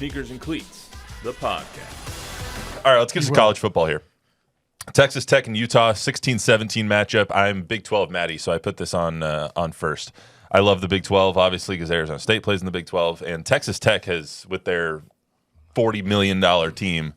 Sneakers and Cleats, the podcast. All right, let's get to college football here. Texas Tech and Utah, 16-17 matchup. I'm Big 12 Matty, so I put this on first. I love the Big 12, obviously, because Arizona State plays in the Big 12, and Texas Tech has, with their $40 million team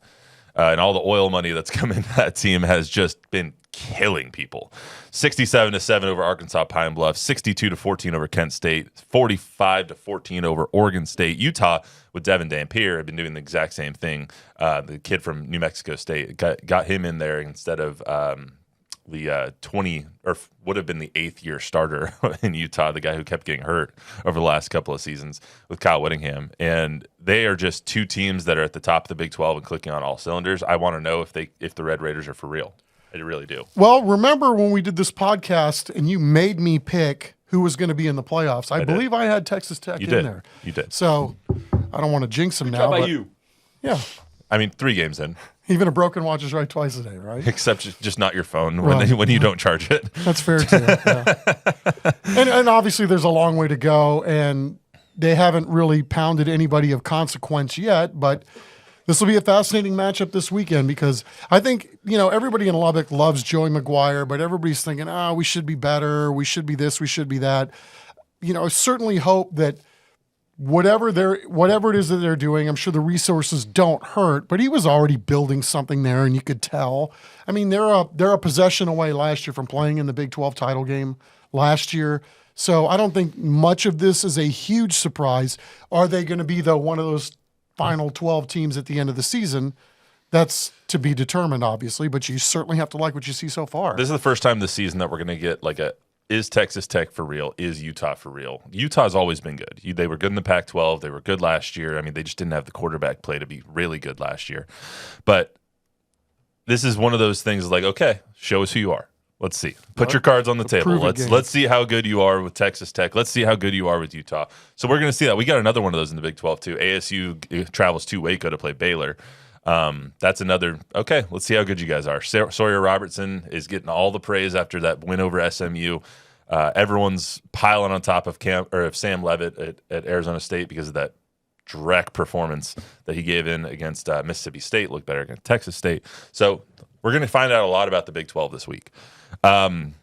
and all the oil money that's come into that team, has just been killing people. 67-7 over Arkansas Pine Bluff, 62-14 over Kent State, 45-14 over Oregon State. Utah with Devon Dampier have been doing the exact same thing. The kid from New Mexico State got him in there instead of the 20 or would have been the 8th year starter in Utah, the guy who kept getting hurt over the last couple of seasons with Kyle Whittingham. And they are just two teams that are at the top of the Big 12 and clicking on all cylinders. I want to know if the Red Raiders are for real. I really do. Well, remember when we did this podcast and you made me pick who was going to be in the playoffs? I believe I had Texas Tech in there. You did. So I don't want to jinx them now. How about you? Yeah. I mean, 3 games in. Even a broken watch is right twice a day, right? Except just not your phone Right. when you don't charge it. That's fair too. Yeah. and obviously there's a long way to go, and they haven't really pounded anybody of consequence yet, but this will be a fascinating matchup this weekend because I think, everybody in Lubbock loves Joey McGuire, but everybody's thinking, we should be better. We should be this. We should be that. I certainly hope that whatever it is that they're doing, I'm sure the resources don't hurt, but he was already building something there, and you could tell. I mean, they're a possession away last year from playing in the Big 12 title game last year. So I don't think much of this is a huge surprise. Are they going to be, though, one of those final 12 teams at the end of the season? That's to be determined, obviously, but you certainly have to like what you see so far. This is the first time this season that we're going to get is Texas Tech for real? Is Utah for real? Utah's always been good. They were good in the Pac-12. They were good last year. I mean, they just didn't have the quarterback play to be really good last year. But this is one of those things okay, show us who you are. Let's see. Put your cards on the table. Let's see how good you are with Texas Tech. Let's see how good you are with Utah. So we're going to see that. We got another one of those in the Big 12 too. ASU travels to Waco to play Baylor. That's another, okay, let's see how good you guys are. Sawyer Robertson is getting all the praise after that win over SMU. Everyone's piling on top of Sam Leavitt at Arizona State because of that direct performance that he gave in against Mississippi State. Looked better against Texas State. So we're going to find out a lot about the Big 12 this week. I'm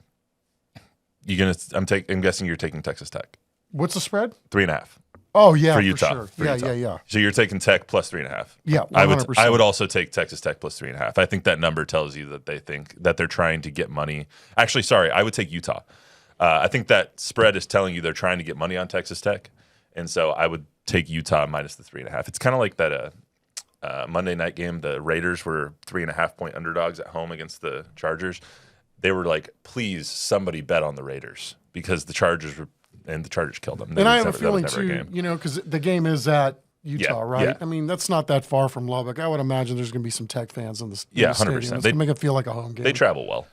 guessing you're taking Texas Tech. What's the spread? 3.5. Oh, yeah, for Utah. sure. For Utah. Yeah. So you're taking Tech plus 3.5. Yeah, 100%. I would also take Texas Tech plus 3.5. I think that number tells you that they think that they're trying to get money. Actually, sorry, I would take Utah. I think that spread is telling you they're trying to get money on Texas Tech, and so I would take Utah minus the 3.5. It's kind of like that Monday night game. The Raiders were 3.5-point underdogs at home against the Chargers. They were like, please, somebody bet on the Raiders because the Chargers were. And the Chargers killed them. And I have a feeling, too, because the game is at Utah, right? Yeah. I mean, that's not that far from Lubbock. I would imagine there's going to be some Tech fans in the 100%. stadium. It's going to make it feel like a home game. They travel well.